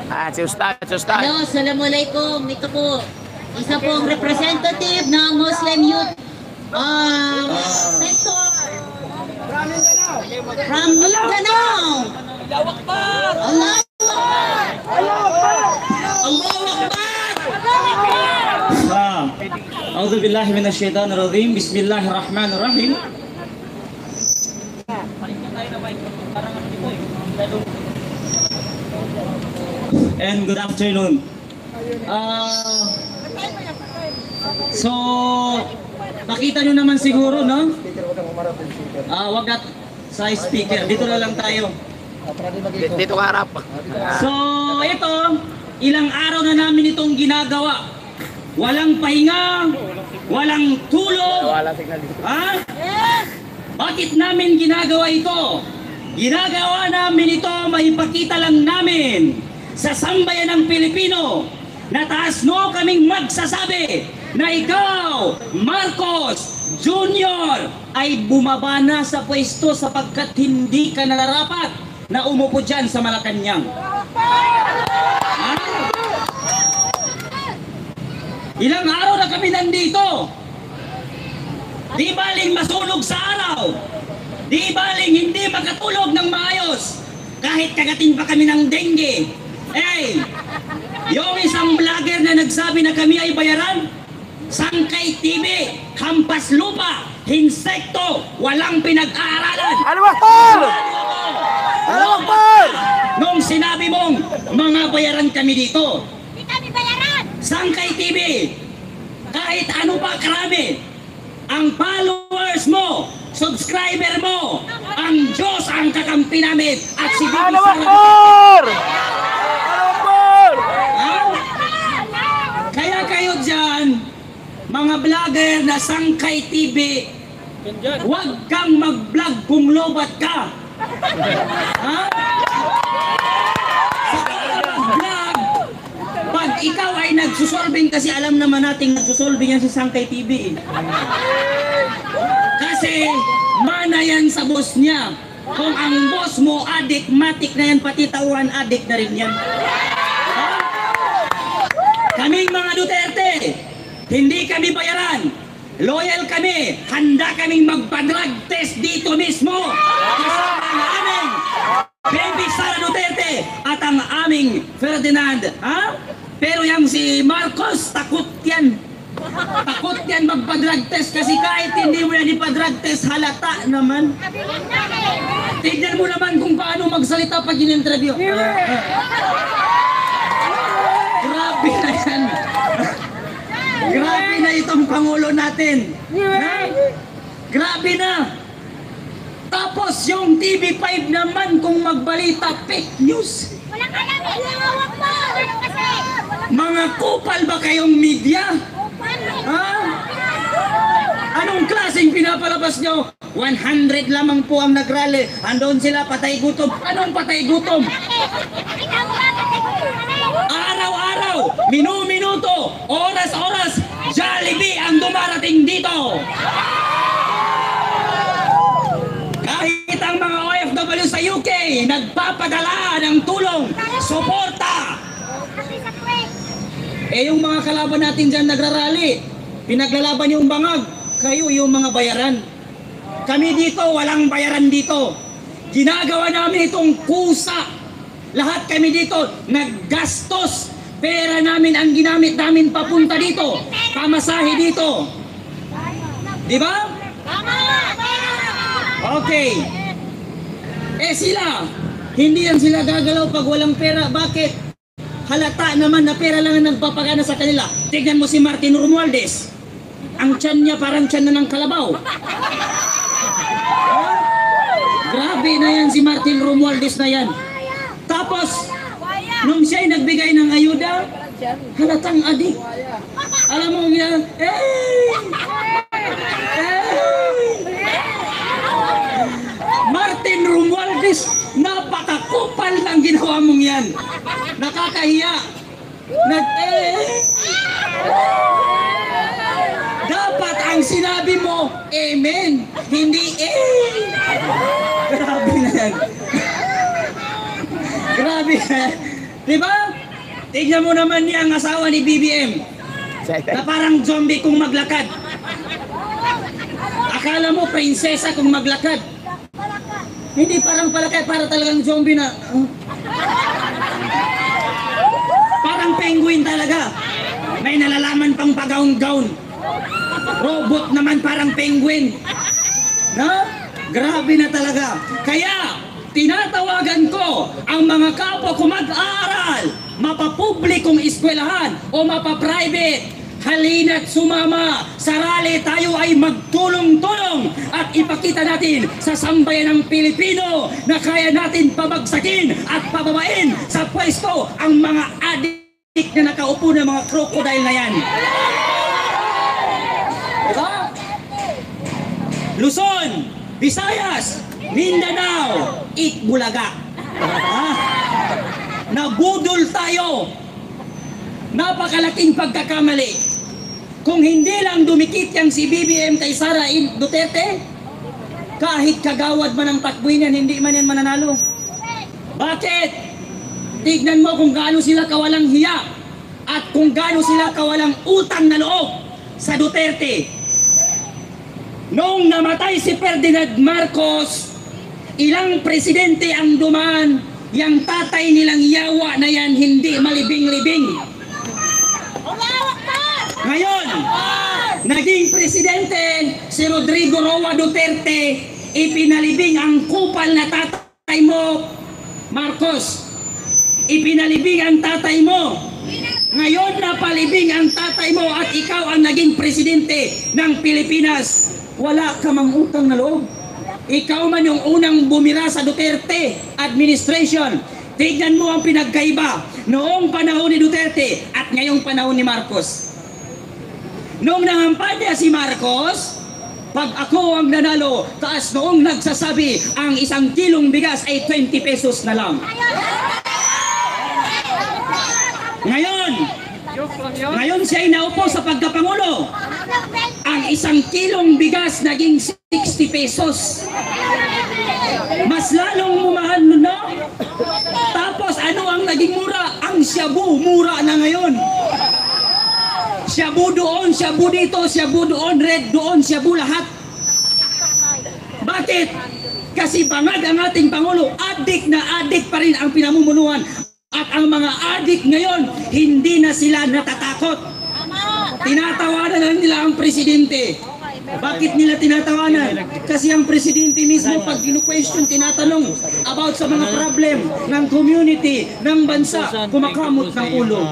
Si Ustad, si Ustad. Hello, assalamualaikum. Ito po, isa pong representative ng Muslim Youth Sector from Mindanao. Allahu Akbar! Allah Akbar! Allah Akbar! A'udzu billahi minasyaitonir rajim. Bismillahirrahmanirrahim. And good afternoon. So, nakita nyo naman siguro, no? Wag at sa speaker. Dito na lang tayo. Dito ka harap. So, ito, ilang araw na namin itong ginagawa. Walang pahinga, walang tulog. Ha? Bakit namin ginagawa ito? Ginagawa namin ito, maipakita lang namin sa sambayan ng Pilipino na taas no kaming magsasabi na ikaw, Marcos Jr. ay bumaba na sa pwesto sapagkat hindi ka nararapat na umupo dyan sa Malacanang. Ha? Ilang araw na kami nandito. Di baling masulog sa araw. Di baling hindi makatulog ng maayos. Kahit kagatin pa kami ng dengue. Yung isang vlogger na nagsabi na kami ay bayaran, Sangkay TV, Hampas Lupa, Insekto, walang pinag-aaralan. Allahu Akbar! Allahu Akbar! Nung sinabi mong mga bayaran kami dito, Hindi kami bayaran! Sangkay TV, kahit ano pa karami, ang followers mo, subscriber mo, ang Diyos ang kakampi namin at si Bibi Allahu Sara. Akbar! Allahu Akbar! Kaya kayo dyan, mga vlogger na Sangkay TV, huwag kang mag-vlog kung lobat ka. Ha? Sa mag-vlog, pag ikaw ay nagsusolving, kasi alam naman natin nagsusolving yan si Sangkay TV. Kasi mana yan sa boss niya. Kung ang boss mo adik, matik na yan, pati tauhan adik na rin yan. Kaming mga Duterte, hindi kami bayaran. Loyal kami. Handa kaming magpa-drug test dito mismo. Kasama ang aming Baby Sara Duterte at ang aming Ferdinand. Ha? Pero yung si Marcos, takot yan. Takot yan magpa-drug test kasi kahit hindi mo yan ipa-drug test, halata naman. Tignan mo naman kung paano magsalita pag in-interview. Grabe na yan. Grabe na itong Pangulo natin. Grabe na. Tapos yung TV5 naman kung magbalita, fake news. Walang alam eh! Walang po! Kasi! Mga kupal ba kayong media? Ha? Anong klaseng pinapalabas nyo? 100 lamang po ang nagrally. Andon sila patay gutom. Anong patay gutom? Araw-araw, minu-minuto, oras-oras, Jollibee ang dumarating dito. Kahit ang mga OFW sa UK, nagpapadala ng tulong, suporta. Yung mga kalaban natin dyan nagrarally, pinaglalaban yung bangag, kayo yung mga bayaran. Kami dito, walang bayaran dito. Ginagawa namin itong kusa. Lahat kami dito, naggastos. Pera namin ang ginamit namin papunta dito. Pamasahe dito. Di ba? Okay. Sila, hindi yan sila gagalaw pag walang pera. Bakit? Halata naman na pera lang ang nagpapagana sa kanila. Tignan mo si Martin Romualdez. Ang tiyan niya parang tiyan na ng kalabaw. Grabe na yan si Martin Romualdez na yan. Tapos, nung siya'y nagbigay ng ayuda, halatang adik. Alam mo yan, Martin Romualdez, napakakupal ng ginawa mong yan. Nakakahiya. Dapat ang sinabi mo, amen, hindi Grabe na yan. Grabe na yan. Di ba? Tignan mo naman niya ang asawa ni BBM na parang zombie kung maglakad. Akala mo prinsesa kung maglakad. Hindi parang palakad, para talagang zombie na. Parang penguin talaga. May nalalaman pang pagaon-gaon. Robot naman parang penguin. No? Grabe na talaga. Kaya, tinatawagan ko ang mga kapwa ko mag-aaral, mapapublikong eskwelahan o mapaprivate. Halina't sumama, sarali tayo ay magtulong-tulong at ipakita natin sa sambayan ng Pilipino na kaya natin pabagsakin at pababain sa pwesto ang mga adik na nakaupo ng mga crocodile na yan. Diba? Luzon, Visayas, Mindanao, Itbulaga. Nabudol tayo. Napakalaking pagkakamali. Kung hindi lang dumikit yang si BBM kay Sara Duterte, kahit kagawad man ang takbuhin yan, hindi man yan mananalo. Bakit? Tignan mo kung gaano sila kawalang hiya at kung gaano sila kawalang utang na loob sa Duterte. Noong namatay si Ferdinand Marcos, ilang presidente ang dumaan, yang tatay nilang yawa na yan hindi malibing-libing. Ngayon, naging presidente si Rodrigo Roa Duterte, ipinalibing ang kupal na tatay mo, Marcos. Ipinalibing ang tatay mo. Ngayon napalibing ang tatay mo at ikaw ang naging presidente ng Pilipinas. Wala ka mang utang na loob. Ikaw man yung unang bumira sa Duterte administration. Tignan mo ang pinagkaiba noong panahon ni Duterte at ngayong panahon ni Marcos. Noong nangampanya si Marcos, pag ako ang nanalo, taas noong nagsasabi ang 1 kilong bigas ay 20 pesos na lang. Ngayon siya ay naupo sa pagkapangulo. Ang 1 kilong bigas naging 60 pesos. Mas lalong mumahal, no? Tapos ano ang naging mura? Ang shabu, mura na ngayon. Shabu doon, shabu dito, shabu doon, red doon, shabu lahat. Bakit? Kasi bangag ang ating Pangulo, adik na adik pa rin ang pinamumunuan. At ang mga adik ngayon, hindi na sila natatakot. Tinatawanan na nila ang presidente. Bakit nila tinatawanan? Kasi ang presidente mismo pag kinu-question, tinatanong about sa mga problem ng community, ng bansa, kumakamot ng ulo.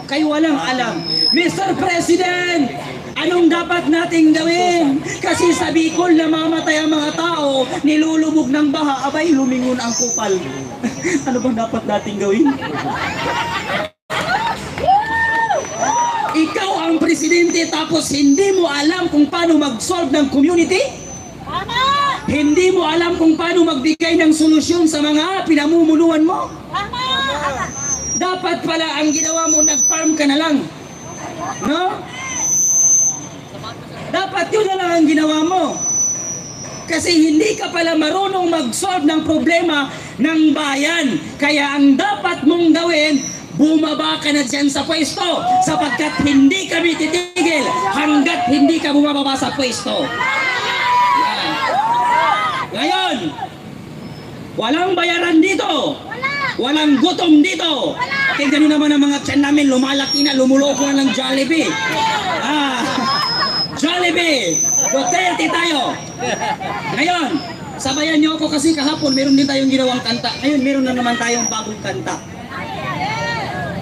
Kayo walang alam. Mr. President, anong dapat nating gawin? Kasi sa Bicol namamatay ang mga tao, nilulubog ng baha, abay lumingon ang kupal. Ano bang dapat nating gawin? Ikaw ang presidente tapos hindi mo alam kung paano mag-solve ng community? Hindi mo alam kung paano magbigay ng solusyon sa mga pinamumunuan mo? Dapat pala ang ginawa mo, nag-farm ka na lang. No? Dapat yun na lang ang ginawa mo. Kasi hindi ka pala marunong mag-solve ng problema ng bayan. Kaya ang dapat mong gawin, bumaba ka na dyan sa pwesto. Sapagkat hindi kami titigil hanggat hindi ka bumababa sa pwesto. Ngayon, walang bayaran dito. Walang gutom dito. Tingnan nyo naman ang mga tiyan namin, lumalaki na, lumuloko na ng Jollibee. Jollibee! Duterte tayo! Ngayon, sabayan nyo ako kasi kahapon meron din tayong ginawang kanta. Ngayon meron na naman tayong bagong kanta.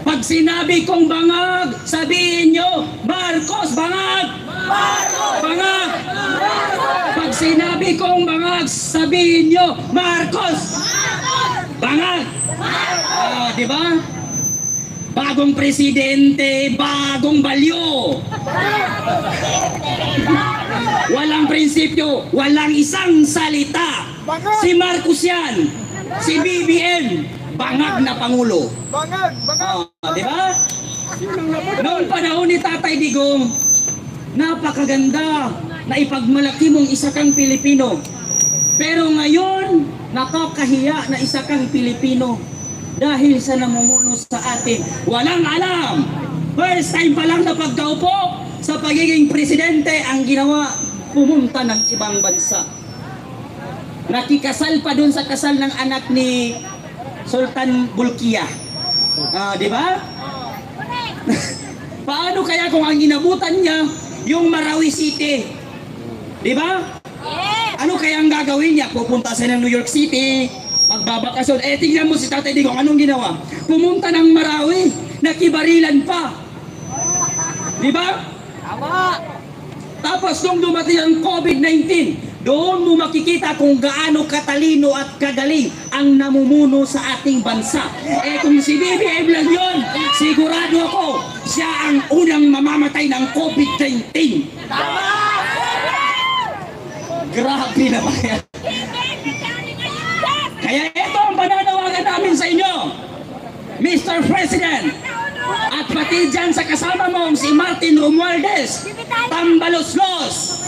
Pag sinabi kong bangag, sabihin nyo, Marcos, bangag! Marcos! Bangag! Pag sinabi kong bangag, sabihin nyo, Marcos! Bangag! Diba? Bagong presidente, bagong balyo. Walang prinsipyo, walang isang salita. Si Marcos yan, si BBM, bangag na pangulo. Bangag. Diba? Noong panahon ni Tatay Digong, napakaganda na ipagmalaki mong isa kang Pilipino. Pero ngayon, nakakahiya na isa kang Pilipino. dahil sa namumuno sa atin. Walang alam. First time pa lang na pagkaupo sa pagiging presidente, ang ginawa, pumunta ng ibang bansa. Nakikasal pa dun sa kasal ng anak ni Sultan Bulkiah. Di ba? Paano kaya kung ang inabutan niya yung Marawi City? Di ba? Ano kaya ang gagawin niya? Pupunta siya ng New York City, magbabakasyon. Tingnan mo si Tatay Digong, anong ginawa? Pumunta ng Marawi, nakibarilan pa. Di ba? Tama! Tapos nung dumating ang COVID-19, doon mo makikita kung gaano katalino at kagaling ang namumuno sa ating bansa. Kung si BBM lang yun, sigurado ako, siya ang unang mamamatay ng COVID-19. Grabe naman yan. Kaya ito ang pananawagan namin sa inyo, Mr. President, at pati dyan sa kasama mong si Martin Romualdez, tambaloslos,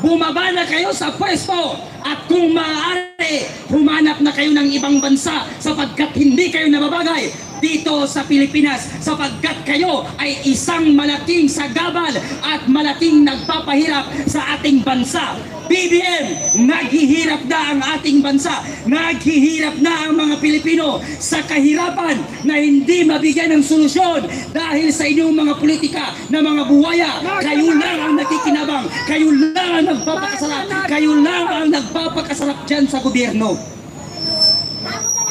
bumaba na kayo sa pwesto at kung maaari, humanap na kayo ng ibang bansa sapagkat hindi kayo nababagay dito sa Pilipinas sapagkat kayo ay isang malaking sagabal at malaking nagpapahirap sa ating bansa. BBM, naghihirap na ang ating bansa, naghihirap na ang mga Pilipino sa kahirapan na hindi mabigyan ng solusyon dahil sa inyong mga politika na mga buwaya. Kayo lang ang nakikinabang, kayo lang ang nagpapakasarap, kayo lang ang nagpapakasarap dyan sa gobyerno.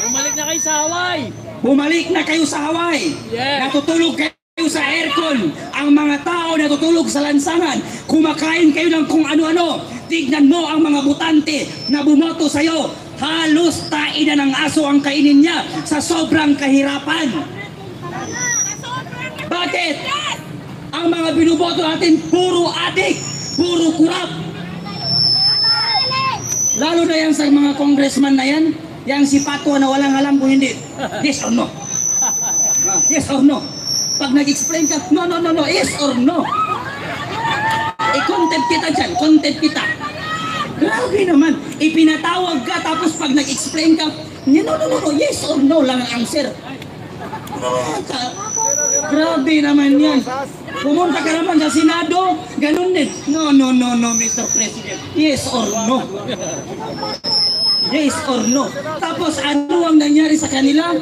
Bumalik na kayo sa Hawaii! Bumalik na kayo sa Hawaii. Yes. Natutulog kayo sa aircon. Ang mga tao natutulog sa lansangan. Kumakain kayo ng kung ano-ano. Tignan mo ang mga butante na bumoto sa'yo. Halos tain na ng aso ang kainin niya sa sobrang kahirapan. Bakit? Ang mga binuboto natin puro adik, puro kurap. Lalo na yan sa mga congressman na yan. Yang si Patwa na walang alam kung hindi. Yes or no? Yes or no? Pag nag-explain ka, no, yes or no? I-content kita dyan, content kita. Grabe naman. Ipinatawag ka tapos pag nag-explain ka, no, yes or no lang ang answer. Grabe naman yan. Pumunta ka naman sa Senado, ganun din. No, Mr. President. Yes or no? Yes or no? Tapos ano ang nangyari sa kanila?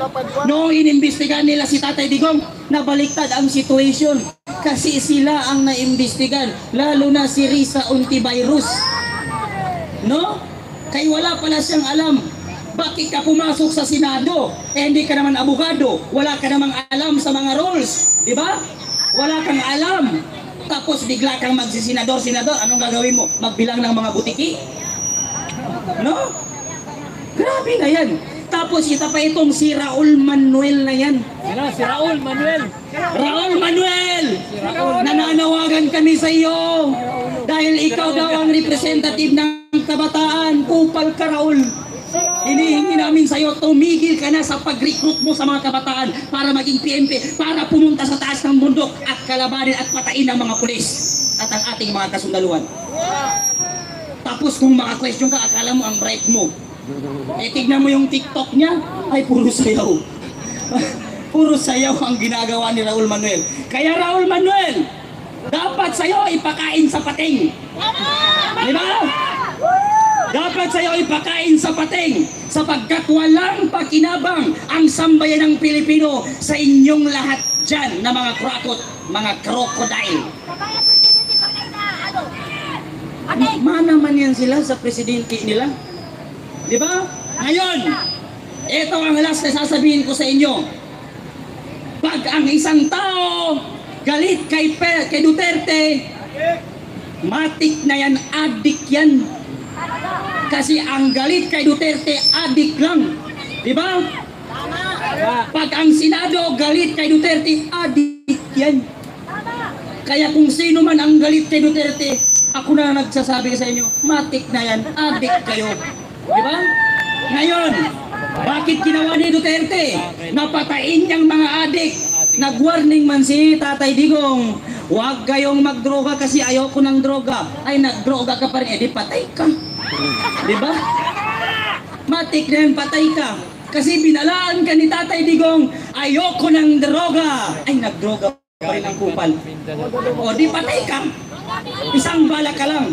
Noong inimbestigahan nila si Tatay Digong, nabaliktad ang situation. Kasi sila ang naimbestigan, lalo na si Risa Ontiveros. No? Kaya wala pala siyang alam. Bakit ka pumasok sa Senado? Hindi ka naman abogado. Wala ka namang alam sa mga rules. Di ba? Wala kang alam. Tapos bigla kang magsisenador. Anong gagawin mo? Magbilang ng mga butiki? No? Grabe na yan. Tapos ito pa itong si Raul Manuel na yan. Si Raul Manuel! Raul Manuel! Nananawagan kami sa iyo. Dahil ikaw daw ang representative ng kabataan. Kupal ka, Raul. Hinihingi namin sa iyo, tumigil ka na sa pag-recruit mo sa mga kabataan para maging PNP, para pumunta sa taas ng bundok at kalabanin at patain ng mga pulis at ang ating mga kasundaluhan. Tapos kung maka-question ka, akala mo ang bright mo. Tignan mo yung TikTok niya, ay puro sayaw. Puro sayaw ang ginagawa ni Raul Manuel. Kaya Raul Manuel, dapat sa'yo ipakain sa pating. Di ba? Dapat sa'yo ipakain sa pating sapagkat walang pakinabang ang sambayan ng Pilipino sa inyong lahat dyan na mga krakot, mga crocodile. Manaman yan sila sa presidente nila. Di ba? Ngayon, ito ang last na sasabihin ko sa inyo. Pag ang isang tao galit kay Duterte, matik na yan, adik yan. Kasi ang galit kay Duterte, adik lang. Di ba? Pag ang Senado galit kay Duterte, adik yan. Kaya kung sino man ang galit kay Duterte, ako na nagsasabi sa inyo, matik na yan, adik kayo. Diba? Ngayon, bakit ginawa ni Duterte? Napatain niyang mga adik. Nag-warning man si Tatay Digong, huwag kayong magdroga kasi ayoko ng droga. Ay, nagdroga ka pa rin, edi patay ka. Diba? Matik na yan, patay ka. Kasi binalaan ka ni Tatay Digong, ayoko ng droga. Ay, nagdroga pa rin ang kupal. O, di patay ka. Isang bala ka lang.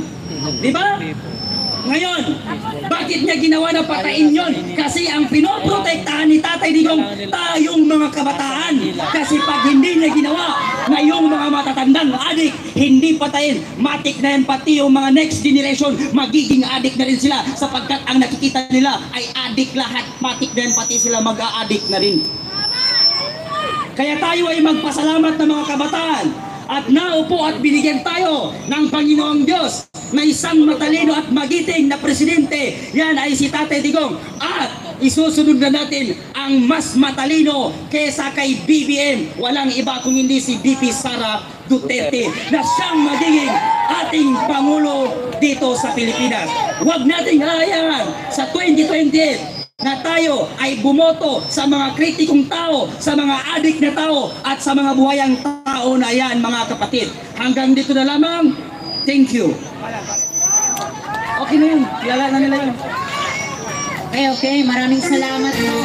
Di ba? Ngayon, bakit niya ginawa na patayin yon? Kasi ang pinoprotektahan ni Tatay Digong, tayong mga kabataan. Kasi pag hindi niya ginawa, ngayong mga matatandang adik, hindi patayin. Matik na yan, pati yung mga next generation, magiging adik na rin sila. Sapagkat ang nakikita nila ay adik lahat. Matik na yan, pati sila mag-a-adik na rin. Kaya tayo ay magpasalamat ng mga kabataan. At naupo at binigyan tayo ng Panginoong Diyos na isang matalino at magiting na presidente. Yan ay si Tatay Digong. At isusunod na natin ang mas matalino kesa kay BBM. Walang iba kung hindi si VP Sara Duterte na siyang magiging ating Pangulo dito sa Pilipinas. Huwag nating hayaan sa 2028 na tayo ay bumoto sa mga kritikong tao, sa mga adik na tao, at sa mga buhayang tao na yan, mga kapatid. Hanggang dito na lamang. Thank you. Okay na yun. Kilala na nila yun. Okay, maraming salamat po.